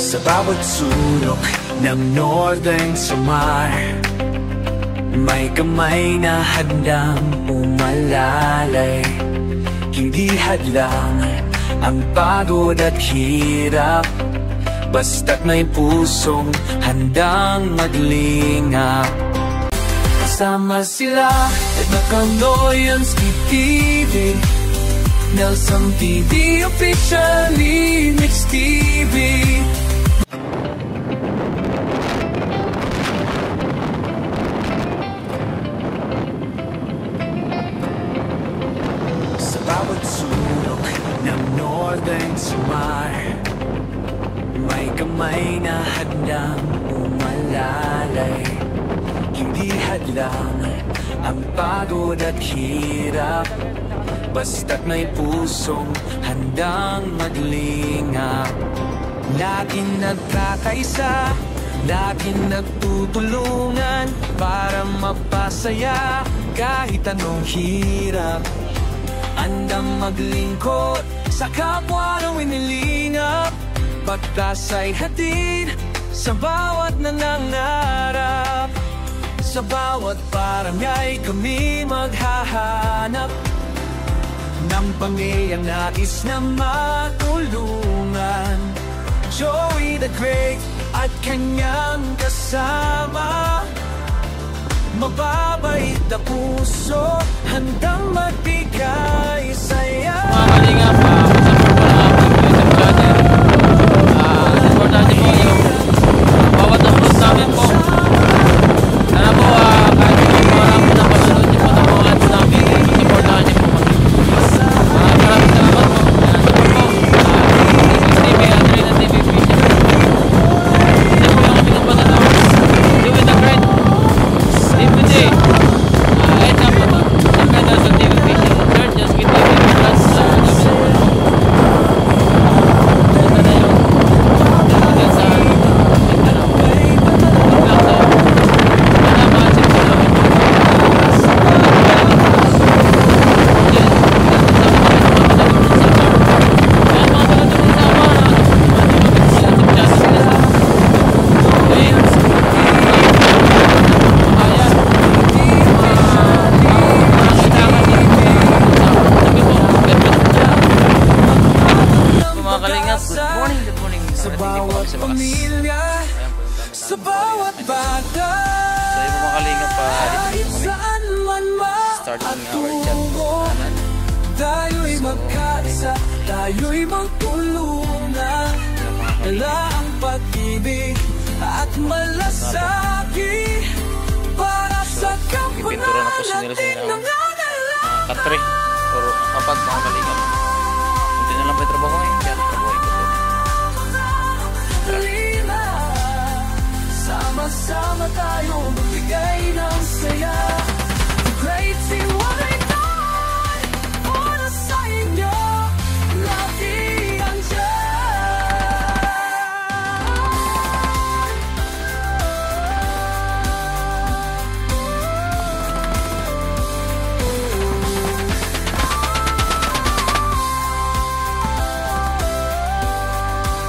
Sa bawat sulok ng Northern Samar, may kamay na handang umalalay. Hindi hadlang ang pagod at hirap, basta't may pusong handang maglingap. Kasama sila Edna Candoyanski TV, Nelson TV, officially Mix TV. Sa bawat sulok ng Northern Samar, may kamay na handang umalalay. Hindi hadlang ang pagod at hirap, basta't may pusong handang maglingap. Laging nagkakaisa, laging nagtutulungan para mapasaya kahit anong hirap. Handang maglingkod sa kapwa ng inilingap, pagtas ay hatid sa bawat nangangarap. Sa bawat paramyay kami maghahanap ng pamilyang nais na matulungan. Joey the Great at kanyang kasama, mababait na puso, handang magbigay saya. Mga kalingap, support natin po yung bawat upload namin po. Sana po kahit marami na pasunod niyo po na po ads namin, support natin po. Maraming salamat po. Support po. TV, Adrena TV, Vision. Ito po yung aming kapatid. Joey the Great. DVD. Edna po to. Sakada sa TV, Vision. Third, just with TV. Plus, ito na yung talagang sa sa bawat bata, kahit saan man magtungo, tayo'y magkaisa, tayo'y magtulungan. Dala ang pag-ibig at malasaki para sa kapwa natin nangangalangin. Katre, puro kapag mga kalingap. Hindi na lang may trabaho ngayon, kaya trabaho ko po. Sama-sama tayo magbigay ng saya. The Great Tiwalay para sa inyo, lagi andyan.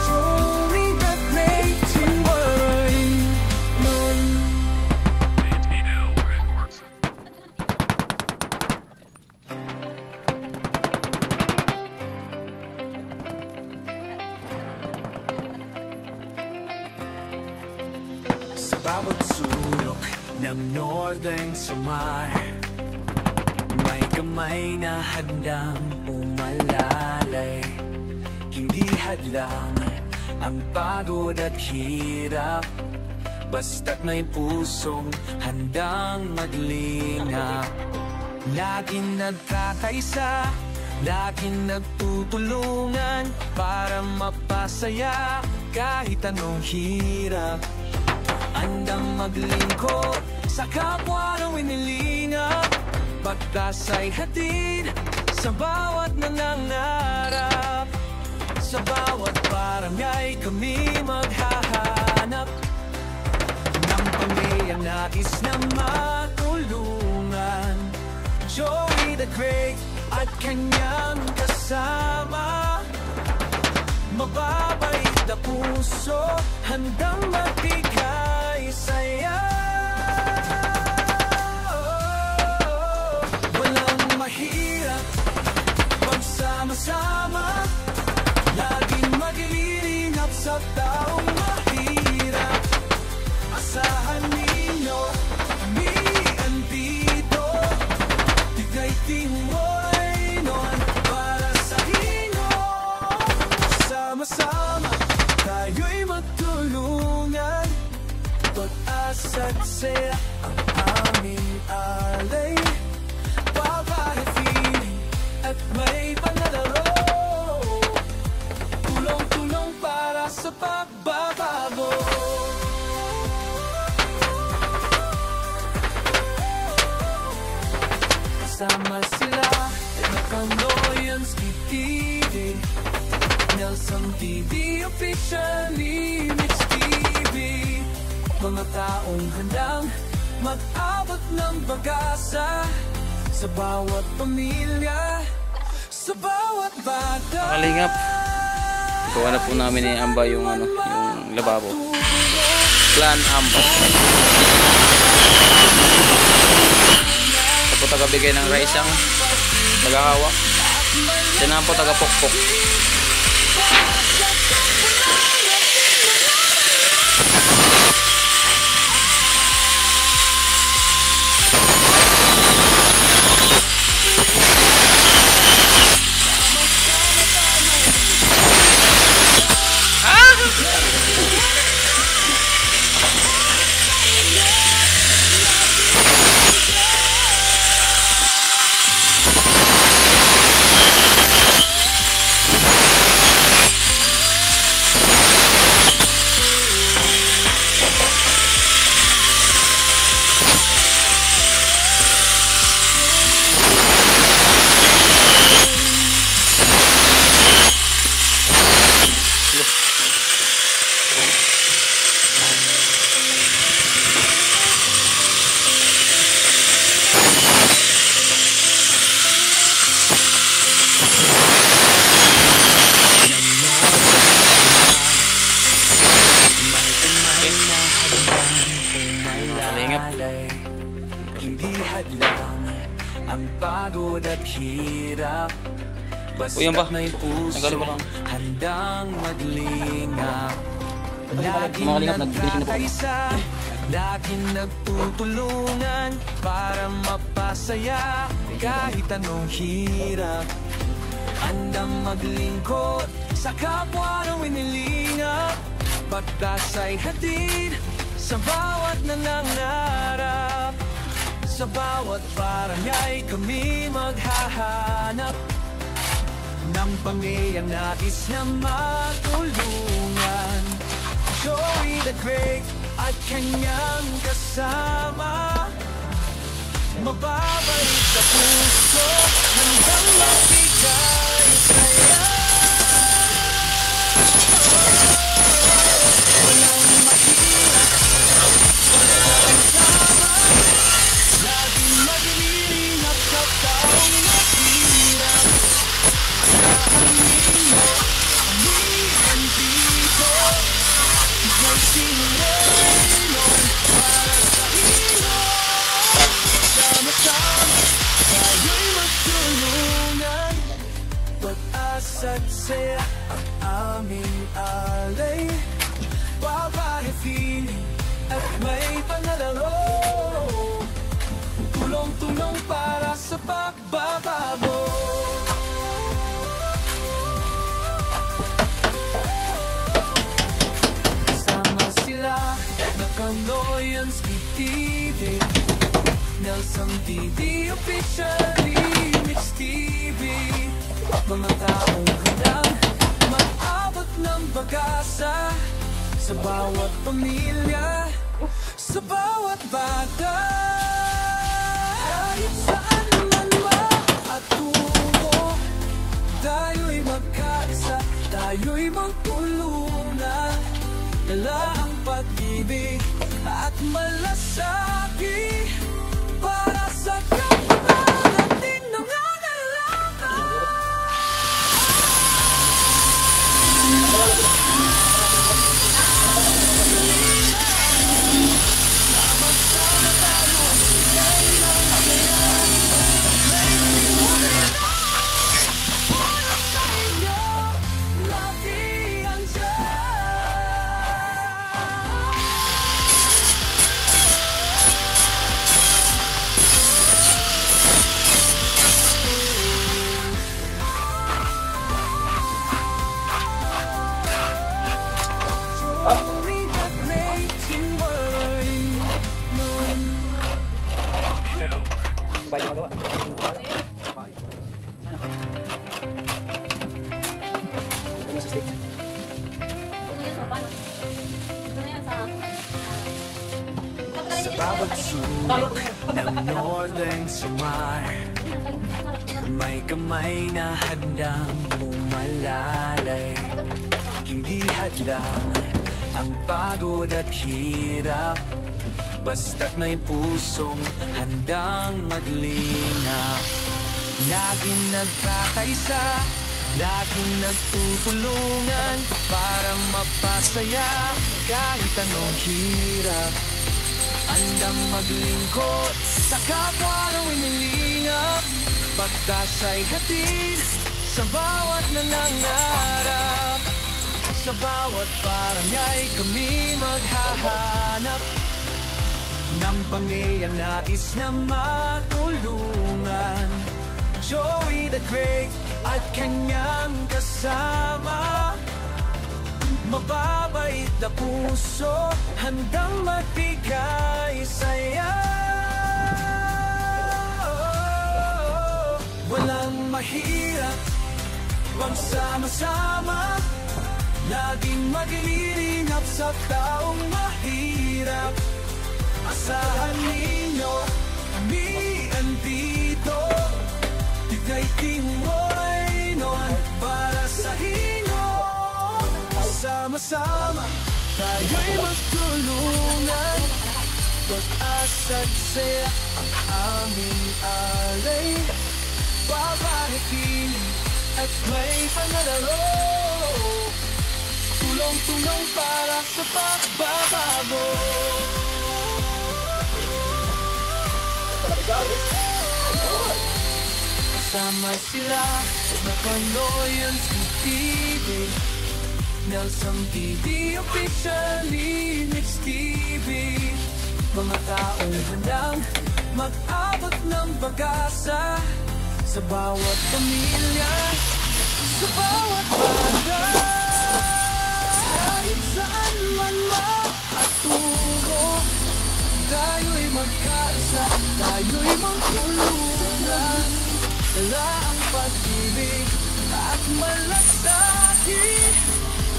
Joey the Great Tiwalay. Sa bawat sulok ng Northern Samar, may kamay na handang umalalay. Hindi hadlang ang pagod at hirap, basta't may pusong handang maglingap. Laging nagkakaisa, laging nagtutulungan para mapasaya kahit anong hirap. Handang maglingkod sa kapwa ng inilingap, pagtas ay hatid sa bawat nangangarap. Sa bawat paramyay kami maghahanap ng pamilyang nais na matulungan. Joey the Great at kanyang kasama, mababait na puso. puso, handang magbigay saya. Walang mahirap pagsama-sama, laging maglilingap sa taong mahirap. Asahan ninyo, kami andito, tigay timoy nun para sa inyo. Sama-sama, tayo'y magtulungan, pag-asa't saya ang aming alay. Babae, feeling at may panlalaro, tulong-tulong para sa pagbabago. Kasama sila, Nakanoyans TV, Nelson TV, officially Mix TV. Mga taong handang mag-abot ng pag-asa sa bawat pamilya, sa bawat bata. Kalingap, gawa na po namin ni Amba yung yung lababo. Plan Amba. Sa po tagabigay ng rice ang tagahawak. Siya na po tagapokpok. Hindi hadlang ang pagod at hirap, Uy, yan ba? basta't may puso Nagaling ba lang? handang maglingap. Laging Mga kalingap, nag-finish na po. nagkakaisa, laging nagtutulungan para mapasaya kahit anong hirap. Handang maglingkod sa kapwa ng winilingap, pagkasay hatid sa bawat nangangarap. Sa bawat barangay kami maghahanap ng pamilyang nais na matulungan. Joey the Great at kanyang kasama, mababalik sa puso hanggang magbigay saya. Walang mahirap pagsama-sama, laging maglilingap sa taong mahirap. Asahan ninyo, kami andito, tigay timoy nun para sa inyo. Sama-sama, tayo'y magtulungan, pag-asa't saya ang aming alay. Babae, feeling at may panlalaro, tulong-tulong para sa pagbabago. Kasama sila, Nakanoyans TV, Nelson TV, officially Mix TV. Mga taong handang mag-abot ng pag-asa sa bawat pamilya, sa bawat bata. Kahit saan man makatungo, tayo'y magkaisa, tayo'y magtulungan. Dala ang pag-ibig at malasakit para sa kapwa nating nangangailangan. Sa bawat sulok ng Northern Samar, may kamay na handang umalalay. Hindi hadlang ang pagod at hirap, basta't may pusong handang maglingap. Laging nagkakaisa, laging nagtutulungan para mapasaya kahit anong hirap. Handang maglingkod sa kapwa ng inilingap, pagkasa'y hatid sa bawat nangangarap. Sa bawat barangay kami maghahanap ng pamilyang nais na matulungan. Joey the Great at kanyang kasama, mababait na puso, handang magbigay saya. Walang mahirap, pagsama-sama, laging maglilingap sa taong mahirap. Asahan ninyo, kami andito, tigay timoy noon para sa inyo. Sama-sama, tayo'y magtulungan, pag-asa't saya ang aming alay. Babahitin at may panalaro, tulong-tulong para sa pagbabago. Kasama sila na Panoyan TV, Nelson TV, officially Mix TV. Mga taong handang mag-abot ng pag-asa sa bawat pamilya, sa bawat banda. Kahit saan man matungo, tayo'y magkaisa, tayo'y magtulungan. Dala ang pag-ibig at malasakit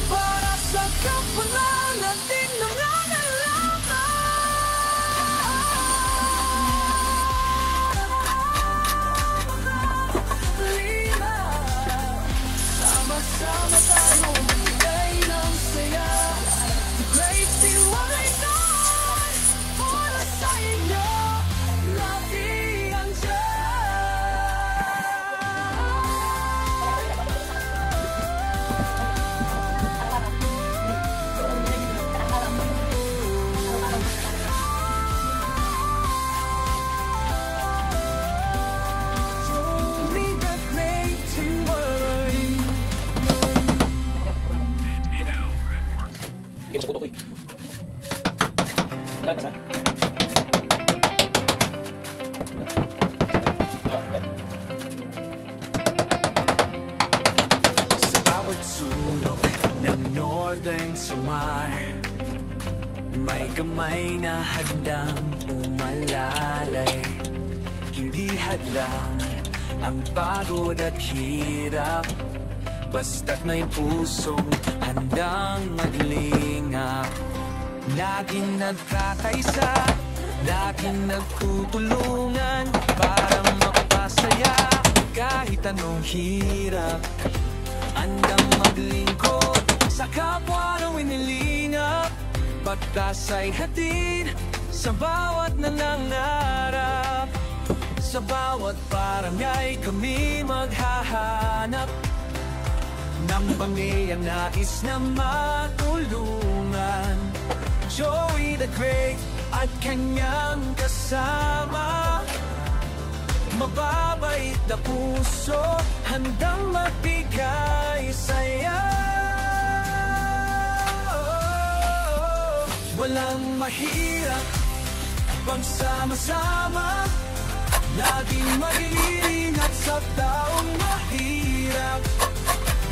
para sa kapwa natin nangangailangan. Sama-sama tayo magbigay ng saya, the great diwalay nun para sa inyo, lagi andyan. Northern Samar, may kamay na handang umalalay. Hindi hadlang ang pagod at hirap, basta't may pusong handang maglingap. Laging nagkakaisa, laging nagtutulungan para mapasaya kahit anong hirap. Handang maglingkod sa kapwa ng inilingap, pagkasa'y hatid sa bawat nangangarap. Sa bawat barangay kami maghahanap ng pamilyang nais na matulungan. Joey the Great at kanyang kasama, mababait na puso, handang magbigay saya. Walang mahirap, pagsama-sama, laging mag-iingat sa taong mahirap.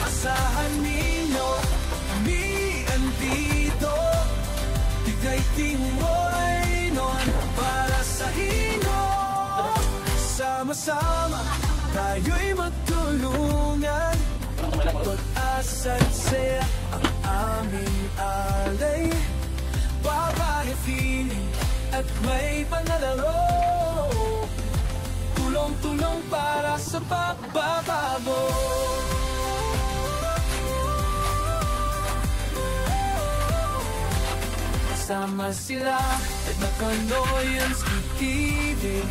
Asahan ninyo, kami andito, tigay timoy noon para sa inyo. Sama-sama, tayo'y magtulungan, pag Masadsaya ang aming alay, babae feeling at may panlalaro, tulong-tulong para sa pagbabago. Sama sila at Nakanoyans TV,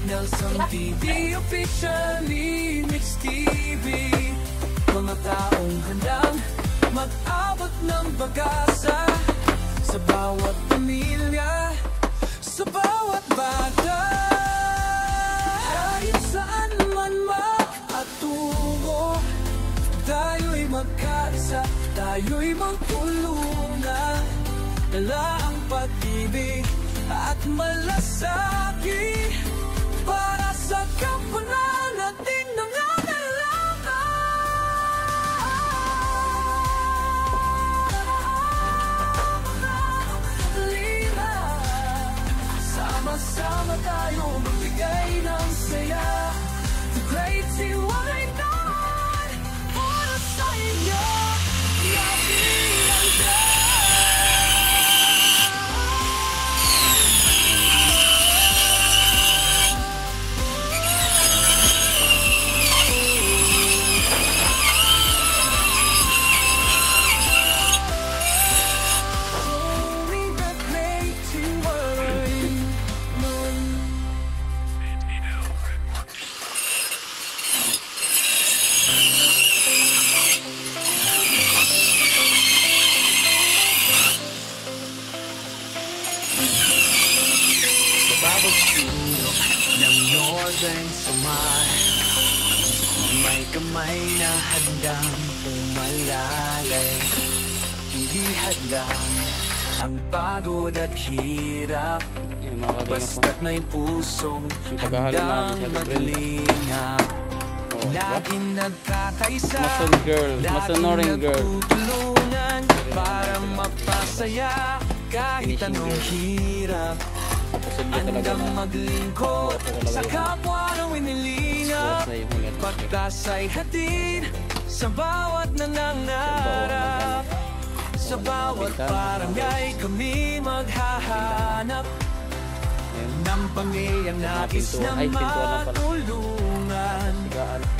Nelson TV, officially Mix TV. Mga taong handang mag-abot ng pag-asa sa bawat pamilya, sa bawat bata. Kahit saan man makatungo, tayo'y magkaisa, tayo'y magtulungan. Dala ang pag-ibig at malasakit para sa kapwanan nating nangangailangan. Sama-sama tayo magbigay ng saya, the great C19 para sa inyo. Ng Northern Samar, may kamay na handang umalalay. Hindi hadlang ang pagod at hirap, basta't may pusong handang maglingap. Laging nagkakaisa, laging nagtutulungan para mapasaya kahit anong hirap. Andang maglingkod sa kapwa ng winilingap, pagtas ay hatid sa bawat nangangarap. Sa bawat barangay kami maghahanap ng pamilyang nais na matulungan.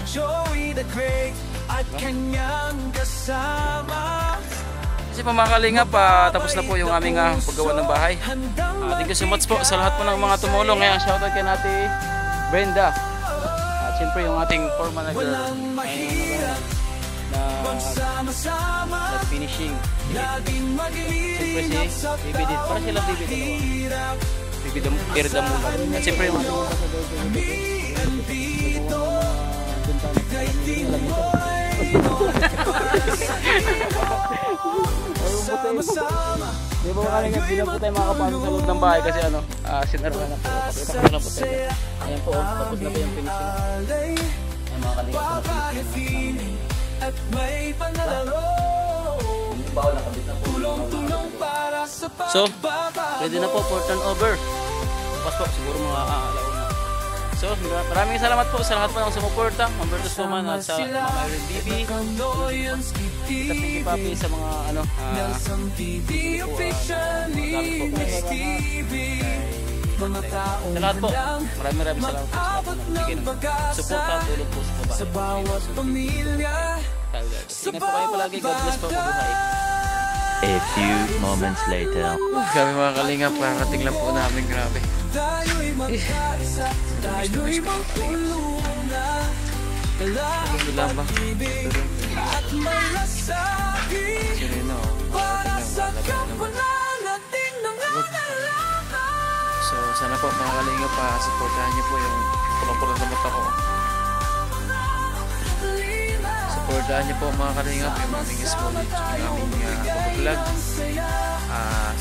Joey the Great at kanyang kasama. Kasi po mga kalingap, tapos na po yung aming paggawa ng bahay. Thank you so much po sa lahat po ng mga tumulong. Ngayon, shoutout kay natin Brenda. At siyempre yung ating foreman na girl. Na finishing. Siyempre si Bibi dito. Para sila Bibi dito. Bibi Irda mula. At siyempre yung ating di ba makalingap, di na po tayo makapasok sa loob ng bahay kasi sinara na po. Pakita ko lang po tayo. Ayan po, tapos na po yung finishing. Ayan mga kalingap po na finishing. So, pwede na po for turnover. Tapos po, siguro mga alaw na. So, maraming salamat po sa lahat po ng sumuporta. Mambertos po man at sa Mama Irene Bibi. Kita si Papi sa mga Nelson TV, officially Mix TV. Sa lahat po, maraming salamat po sa support at tulog po sa bawat pamilya. Ingat po kayo palagi. God bless po. Mabuhay. A few moments later. Kami mga kalingap, karating lang po namin. Grabe. Lang ba? So sana po mga kalingap, supportahan niyo po yung pagpapagamot ako. Supportahan niyo po mga kalingap yung aming small yung aming pag-vlog.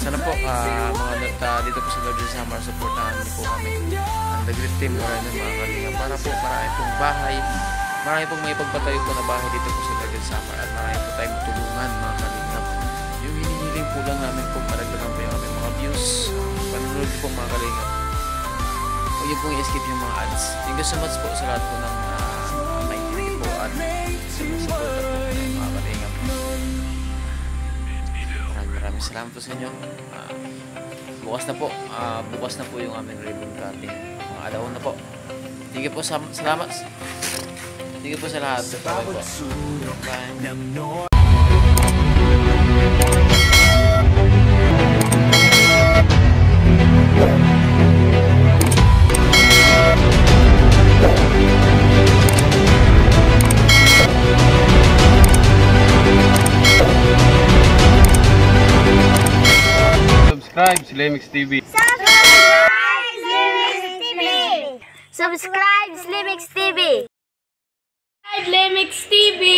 Sana po mga dito po sa Northern Samar, supportahan niyo po kami ang The Great Team Moreno mga kalingap para po marami pong bahay, marami pong may pagpatayo po na bahay dito po sa Northern Samar at marami po tayong tulungan mga kalingap. Yung hinihiling po lang namin po maragdagan po yung aming mga views. Panonood po mga kalingap. Huwag niyo pong i-skip yung mga ads. Thank you so much po sa lahat po ng naintindig po at support po mga kalingap. maraming salamat po sa inyo. Bukas na po yung aming ribbon cutting. Mga alaon na po. Sige po, salamat. Sige po sa lahat. Bawat sulok ng North. Subscribe Slimix TV. Subscribe Slimix TV. Subscribe Slimix TV.